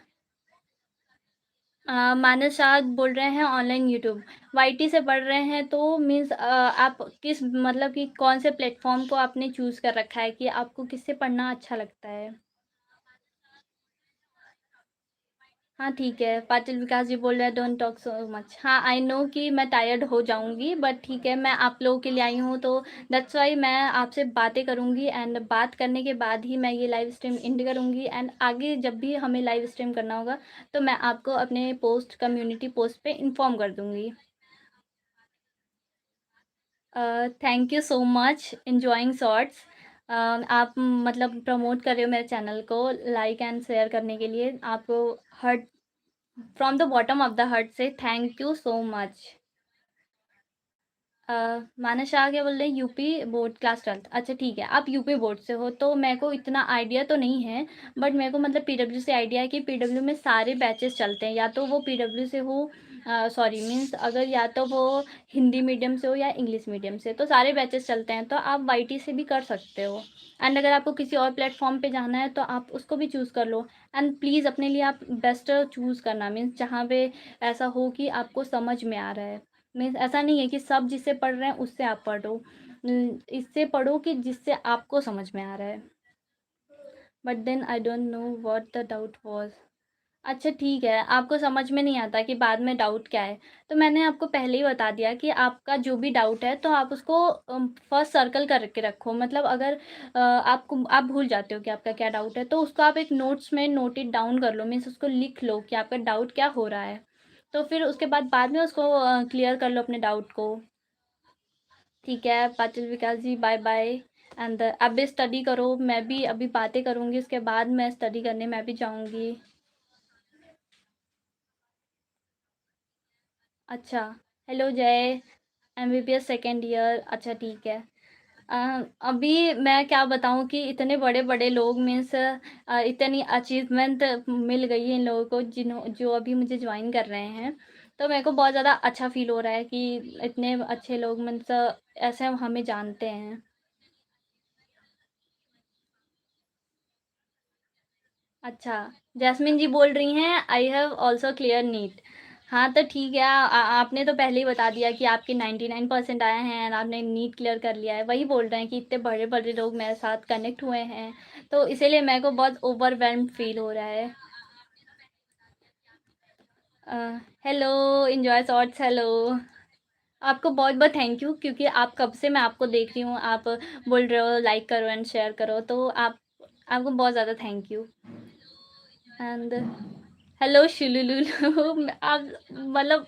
मानस शाह बोल रहे हैं ऑनलाइन यूट्यूब। वाईटी से पढ़ रहे हैं तो मीन्स आप किस मतलब कि कौन से प्लेटफ़ॉर्म को आपने चूज़ कर रखा है कि आपको किससे पढ़ना अच्छा लगता है? हाँ, ठीक है। पाटिल विकास जी बोल रहे हैं डोंट टॉक सो मच। हाँ, आई नो कि मैं टायर्ड हो जाऊँगी बट ठीक है, मैं आप लोगों के लिए आई हूँ तो दैट्स व्हाई मैं आपसे बातें करूँगी एंड बात करने के बाद ही मैं ये लाइव स्ट्रीम एंड करूँगी एंड आगे जब भी हमें लाइव स्ट्रीम करना होगा, तो मैं आपको अपने पोस्ट कम्युनिटी पोस्ट पे इन्फॉर्म कर दूँगी। Thank you so much enjoying shorts. आप मतलब प्रमोट कर रहे हो मेरे चैनल को लाइक एंड शेयर करने के लिए आपको heart from the bottom of the heart से थैंक यू सो मच। मानस शाह क्या बोल रहे हैं यूपी बोर्ड क्लास 12th। अच्छा ठीक है, आप यूपी बोर्ड से हो तो मेरे को इतना आइडिया तो नहीं है, बट मेरे को मतलब पीडब्ल्यू से आइडिया है कि पीडब्ल्यू में सारे बैचेस चलते हैं, या तो वो पीडब्ल्यू से हो सॉरी मीन्स अगर या तो वो हिंदी मीडियम से हो या इंग्लिश मीडियम से, तो सारे बैचेस चलते हैं, तो आप वाईटी से भी कर सकते हो एंड अगर आपको किसी और प्लेटफॉर्म पे जाना है तो आप उसको भी चूज़ कर लो एंड प्लीज़ अपने लिए आप बेस्ट चूज़ करना, मीन्स जहाँ पे ऐसा हो कि आपको समझ में आ रहा है। मीन्स ऐसा नहीं है कि सब जिससे पढ़ रहे हैं उससे आप पढ़ो। इससे पढ़ो कि जिससे आपको समझ में आ रहा है। But then I don't know what the doubt was. अच्छा ठीक है, आपको समझ में नहीं आता कि बाद में डाउट क्या है, तो मैंने आपको पहले ही बता दिया कि आपका जो भी डाउट है तो आप उसको फर्स्ट सर्कल करके रखो, मतलब अगर आपको आप भूल जाते हो कि आपका क्या डाउट है, तो उसको आप एक नोट्स में नोट इट डाउन कर लो, मीन्स उसको लिख लो कि आपका डाउट क्या हो रहा है। तो फिर उसके बाद में उसको क्लियर कर लो अपने डाउट को। ठीक है, पाटिल विकास जी बाय बाय एंड आप भी स्टडी करो, मैं भी अभी बातें करूँगी, उसके बाद मैं स्टडी करने मैं भी जाऊँगी। अच्छा, हेलो जय, एमबीबीएस सेकंड ईयर। अच्छा ठीक है। अभी मैं क्या बताऊँ कि इतने बड़े-बड़े लोग मीन्स इतनी अचीवमेंट मिल गई है इन लोगों को जो अभी मुझे जॉइन कर रहे हैं। तो मेरे को बहुत ज़्यादा अच्छा फ़ील हो रहा है कि इतने अच्छे लोग मीन्स ऐसे हमें जानते हैं। अच्छा, जैस्मिन जी बोल रही हैं I have also clear NEET. हाँ, तो ठीक है आपने तो पहले ही बता दिया कि आपके 99% आए हैं और आपने नीट क्लियर कर लिया है। वही बोल रहे हैं कि इतने बड़े-बड़े लोग मेरे साथ कनेक्ट हुए हैं, तो इसीलिए मेरे को बहुत ओवरवेल्म्ड फ़ील हो रहा है। अ, हेलो एन्जॉय शॉर्ट्स हेलो। आपको बहुत-बहुत थैंक यू क्योंकि आप कब से मैं आपको देख रही हूँ, आप बोल रहे हो लाइक करो एंड शेयर करो, तो आपको बहुत ज़्यादा थैंक यू। एंड हेलो शुलुलुलु आप मतलब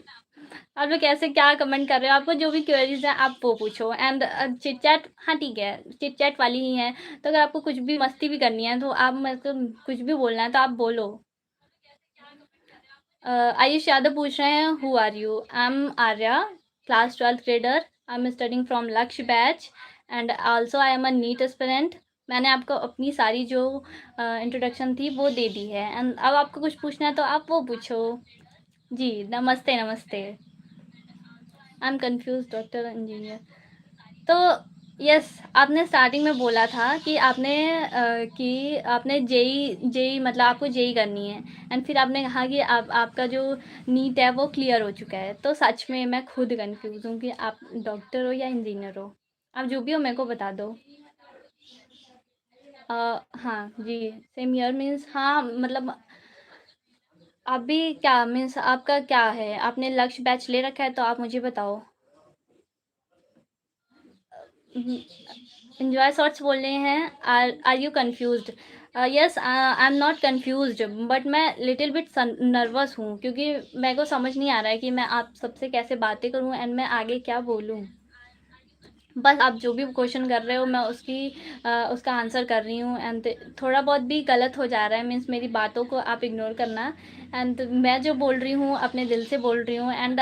आप लोग कैसे क्या कमेंट कर रहे हो? आपको जो भी क्वेरीज़ हैं आप वो पूछो एंड चिट-चैट हाँ, ठीक है, चिट-चैट वाली ही है। तो अगर आपको कुछ भी मस्ती भी करनी है तो आप मतलब कुछ भी बोलना है तो आप बोलो। आयुष यादव पूछ रहे हैं who are you? I am Arya, class 12th grader. I am studying from Lakshya batch and also I am a NEET aspirant. मैंने आपको अपनी सारी जो इंट्रोडक्शन थी वो दे दी है एंड अब आपको कुछ पूछना है तो आप वो पूछो। जी, नमस्ते, नमस्ते। I am confused doctor engineer. तो यस, आपने स्टार्टिंग में बोला था कि आपने जेईई मतलब आपको जेईई करनी है एंड फिर आपने कहा कि आप आपका जो नीट है वो क्लियर हो चुका है। तो सच में मैं खुद कन्फ्यूज़ हूँ कि आप डॉक्टर हो या इंजीनियर हो? आप जो भी हो मेरे को बता दो। हाँ जी, सेम हियर मीन्स हाँ, मतलब अभी क्या मीन्स आपका क्या है? आपने लक्ष्य बैच ले रखा है तो आप मुझे बताओ। एन्जॉय शॉट्स बोल रहे हैं, are you confused? Yes, I am not confused but मैं लिटिल बिट नर्वस हूँ क्योंकि मेरे को समझ नहीं आ रहा है कि मैं आप सबसे कैसे बातें करूँ एंड मैं आगे क्या बोलूँ। बस आप जो भी क्वेश्चन कर रहे हो मैं उसका आंसर कर रही हूँ एंड थोड़ा बहुत भी गलत हो जा रहा है मीन्स मेरी बातों को आप इग्नोर करना एंड मैं जो बोल रही हूँ अपने दिल से बोल रही हूँ एंड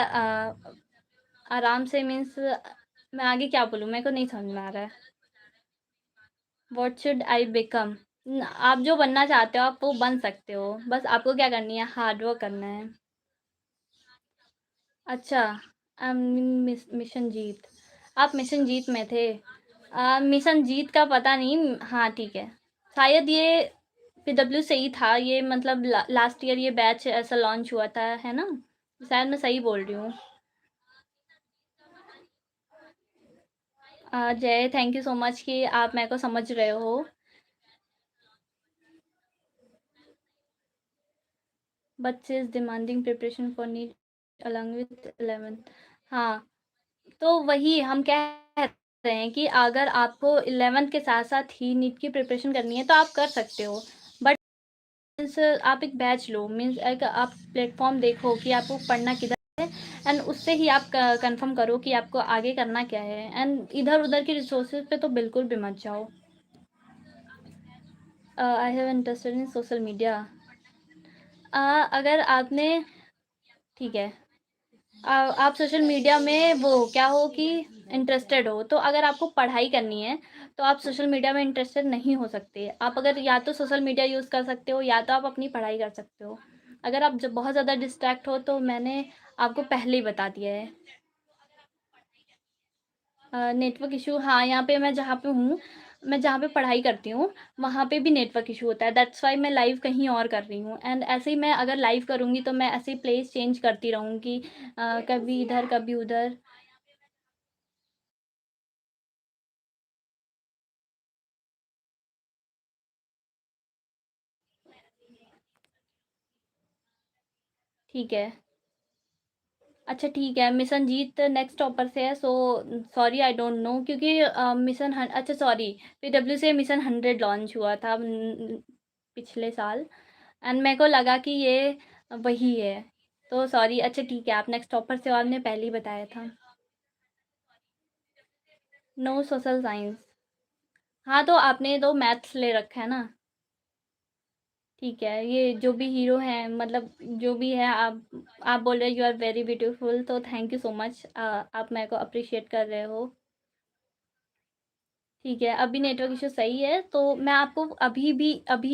आराम से मीन्स मैं आगे क्या बोलूँ मेरे को नहीं समझ में आ रहा है। What should I become? आप जो बनना चाहते हो आप वो बन सकते हो, बस आपको क्या करनी है, हार्ड वर्क करना है। अच्छा, मिशन जीत। आप मिशन जीत में थे। मिशन जीत का पता नहीं। हाँ, ठीक है। शायद ये पीडब्ल्यू से ही था ये, मतलब लास्ट ईयर ये बैच ऐसा लॉन्च हुआ था, है ना? शायद मैं सही बोल रही हूँ। जय, थैंक यू सो मच कि आप मेरे को समझ रहे हो। But she is demanding preparation for NEET along with 11th। हाँ, तो वही हम कह रहे हैं कि अगर आपको 11th के साथ-साथ ही नीट की प्रिपरेशन करनी है तो आप कर सकते हो। बट मीन्स आप एक बैच लो, मीन्स एक आप प्लेटफ़ॉर्म देखो कि आपको पढ़ना किधर है एंड उससे ही आप क कन्फर्म करो कि आपको आगे करना क्या है एंड इधर-उधर के रिसोर्सेज़ पे तो बिल्कुल भी मत जाओ। I have interested in social media. अगर आपने ठीक है। आप सोशल मीडिया में वो क्या हो कि इंटरेस्टेड हो, तो अगर आपको पढ़ाई करनी है, तो आप सोशल मीडिया में इंटरेस्टेड नहीं हो सकते। आप अगर या तो सोशल मीडिया यूज़ कर सकते हो या तो आप अपनी पढ़ाई कर सकते हो। अगर आप जब बहुत ज़्यादा डिस्ट्रैक्ट हो तो मैंने आपको पहले ही बता दिया है। नेटवर्क इश्यू हाँ, यहाँ पे मैं जहाँ पे पढ़ाई करती हूँ, वहाँ पे भी नेटवर्क इश्यू होता है। दैट्स व्हाई मैं लाइव कहीं और कर रही हूँ एंड ऐसे ही मैं अगर लाइव करूँगी तो मैं ऐसे ही प्लेस चेंज करती रहूँगी, कभी इधर, कभी उधर। ठीक है। अच्छा ठीक है, मिशनजीत नेक्स्ट टॉपर से है, so sorry I don't no क्योंकि अच्छा सॉरी, पीडब्ल्यू से मिशन 100 लॉन्च हुआ था पिछले साल एंड मेरे को लगा कि ये वही है, तो सॉरी। अच्छा ठीक है, आप नेक्स्ट टॉपर से हो, आपने पहले ही बताया था। No social science. हाँ, तो आपने तो मैथ्स ले रखा है ना? ठीक है, ये जो भी हीरो हैं मतलब जो भी है आप बोल रहे हो यू आर वेरी ब्यूटीफुल, तो थैंक यू सो मच, आप मेरे को अप्रिशिएट कर रहे हो। ठीक है, अभी नेटवर्क इश्यू सही है, तो मैं आपको अभी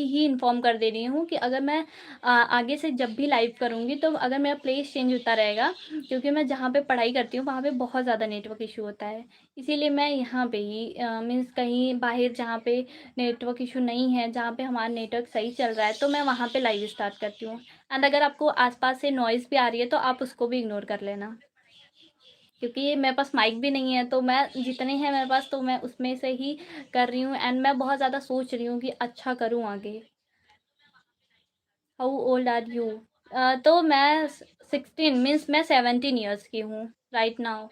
ही इन्फॉर्म कर दे रही हूँ कि अगर मैं आगे से जब भी लाइव करूँगी तो अगर मेरा प्लेस चेंज होता रहेगा क्योंकि मैं जहाँ पे पढ़ाई करती हूँ वहाँ पे बहुत ज़्यादा नेटवर्क इश्यू होता है। इसीलिए मैं यहाँ पे ही मीन्स कहीं बाहर जहाँ पे नेटवर्क इश्यू नहीं है, जहाँ पे हमारा नेटवर्क सही चल रहा है तो मैं वहाँ पे लाइव स्टार्ट करती हूँ। एंड अगर आपको आस-पास से नॉइज़ भी आ रही है तो आप उसको भी इग्नोर कर लेना। क्योंकि ये मेरे पास माइक भी नहीं है तो मैं जितने हैं मेरे पास तो मैं उसमें से ही कर रही हूँ एंड मैं बहुत ज़्यादा सोच रही हूँ कि अच्छा करूँ आगे। How old are you? तो मैं 16 मीन्स मैं 17 ईयर्स की हूँ right now.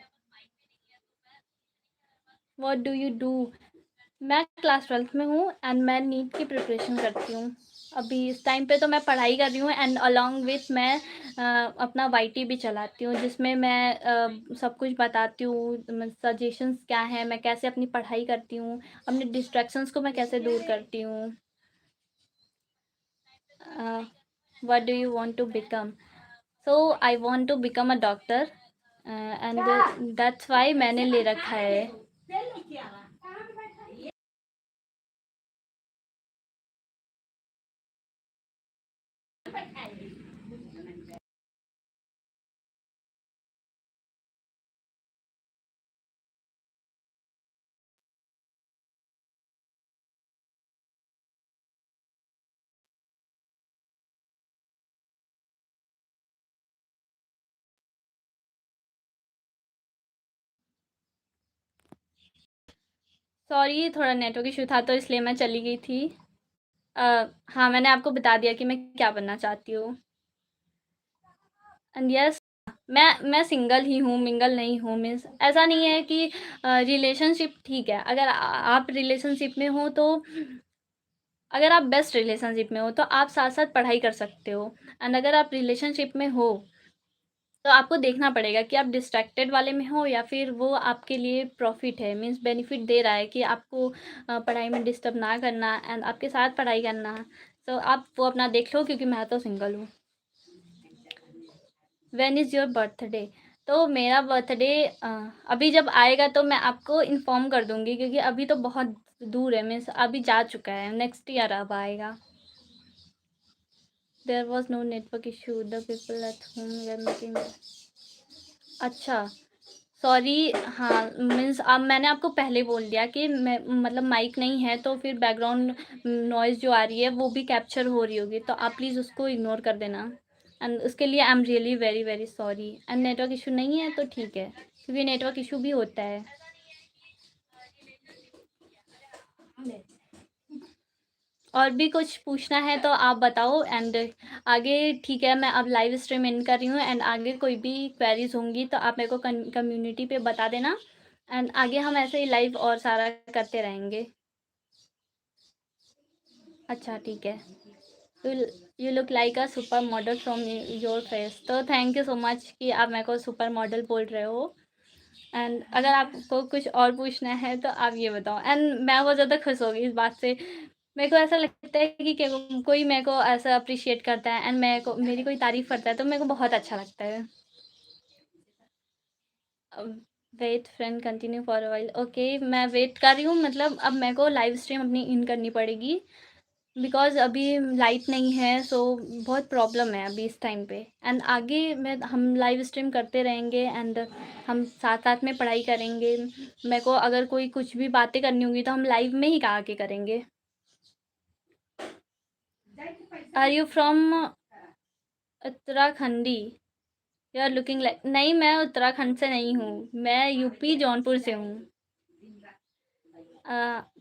What do you do? मैं क्लास 12th में हूँ एंड मैं नीट की प्रिपरेशन करती हूँ। अभी इस टाइम पे तो मैं पढ़ाई कर रही हूँ एंड अलोंग विथ मैं अपना वाईटी भी चलाती हूँ, जिसमें मैं सब कुछ बताती हूँ, सजेशंस क्या हैं, मैं कैसे अपनी पढ़ाई करती हूँ, अपने डिस्ट्रैक्शंस को मैं कैसे दूर करती हूँ। What do you want to become? So I want to become a doctor and that's why मैंने ले रखा है। सॉरी, थोड़ा नेटवर्क इशू था तो इसलिए मैं चली गई थी। हाँ, मैंने आपको बता दिया कि मैं क्या बनना चाहती हूँ। एंड यस, मैं सिंगल ही हूँ, मिंगल नहीं हूँ। मीन्स ऐसा नहीं है कि रिलेशनशिप ठीक है, अगर आप रिलेशनशिप में हो तो अगर आप बेस्ट रिलेशनशिप में हो तो आप साथ-साथ पढ़ाई कर सकते हो। एंड अगर आप रिलेशनशिप में हो तो आपको देखना पड़ेगा कि आप डिस्ट्रैक्टेड वाले में हो या फिर वो आपके लिए प्रॉफ़िट है, मीन्स बेनिफिट दे रहा है कि आपको पढ़ाई में डिस्टर्ब ना करना एंड आपके साथ पढ़ाई करना। तो आप वो अपना देख लो, क्योंकि मैं तो सिंगल हूँ। When is your birthday? तो मेरा बर्थडे अभी जब आएगा तो मैं आपको इन्फॉर्म कर दूँगी, क्योंकि अभी तो बहुत दूर है, मीन्स अभी जा चुका है, नेक्स्ट ईयर अब आएगा। There was no network issue, the people at home were making. अच्छा, सॉरी। हाँ, मीन्स अब मैंने आपको पहले बोल दिया कि मैं मतलब माइक नहीं है तो फिर बैकग्राउंड नॉइज़ जो आ रही है वो भी कैप्चर हो रही होगी, तो आप प्लीज़ उसको इग्नोर कर देना। एंड उसके लिए I am really very very sorry. And network issue नहीं है तो ठीक है, क्योंकि नेटवर्क इशू भी होता है। और भी कुछ पूछना है तो आप बताओ एंड आगे ठीक है, मैं अब लाइव स्ट्रीम इन कर रही हूँ एंड आगे कोई भी क्वेरीज होंगी तो आप मेरे को कम्युनिटी पे बता देना एंड आगे हम ऐसे ही लाइव और सारा करते रहेंगे। अच्छा, ठीक है। You you look like a super model from your face. तो थैंक यू सो मच कि आप मेरे को सुपर मॉडल बोल रहे हो। एंड अगर आपको कुछ और पूछना है तो आप ये बताओ। एंड मैं बहुत ज़्यादा खुश हो गई इस बात से। मेरे को ऐसा लगता है कि कोई मेरे को ऐसा अप्रिशिएट करता है एंड मेरे को मेरी कोई तारीफ़ करता है तो मेरे को बहुत अच्छा लगता है। Wait friend continue for a while. Okay, मैं वेट कर रही हूँ, मतलब अब मेरे को लाइव स्ट्रीम अपनी इन करनी पड़ेगी, बिकॉज़ अभी लाइट नहीं है, सो बहुत प्रॉब्लम है अभी इस टाइम पे। एंड आगे मैं हम लाइव स्ट्रीम करते रहेंगे एंड हम साथ-साथ में पढ़ाई करेंगे। मेरे को अगर कोई कुछ भी बातें करनी होंगी तो हम लाइव में ही आके करेंगे। आर यू फ्रॉम उत्तराखंडी? You are looking like. नहीं, मैं उत्तराखंड से नहीं हूँ, मैं यूपी जौनपुर से हूँ।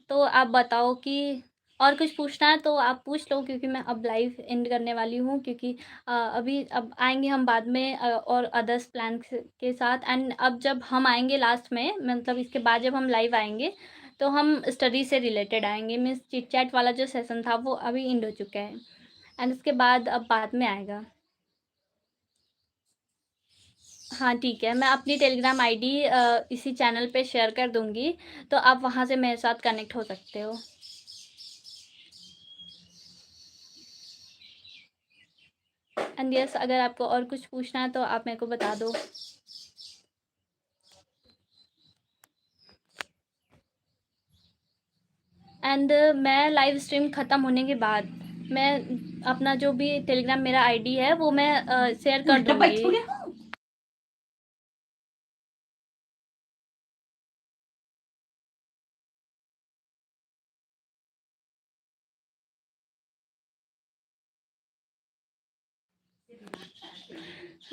तो आप बताओ कि और कुछ पूछना है तो आप पूछ लो, क्योंकि मैं अब लाइव एंड करने वाली हूँ, क्योंकि अभी अब आएँगे हम बाद में और अदर्स प्लान्स के साथ। एंड अब जब हम आएँगे लास्ट में, मतलब इसके बाद जब हम लाइव आएँगे तो हम स्टडी से रिलेटेड आएँगे, मीन्स चिट चैट वाला जो सेशन था वो अभी एंड हो चुका है एंड उसके बाद अब बाद में आएगा। हाँ, ठीक है, मैं अपनी टेलीग्राम आईडी इसी चैनल पे शेयर कर दूँगी, तो आप वहाँ से मेरे साथ कनेक्ट हो सकते हो। एंड यस, अगर आपको और कुछ पूछना है तो आप मेरे को बता दो। एंड मैं लाइव स्ट्रीम ख़त्म होने के बाद मैं अपना जो भी टेलीग्राम मेरा आईडी है वो मैं शेयर कर दूँगी।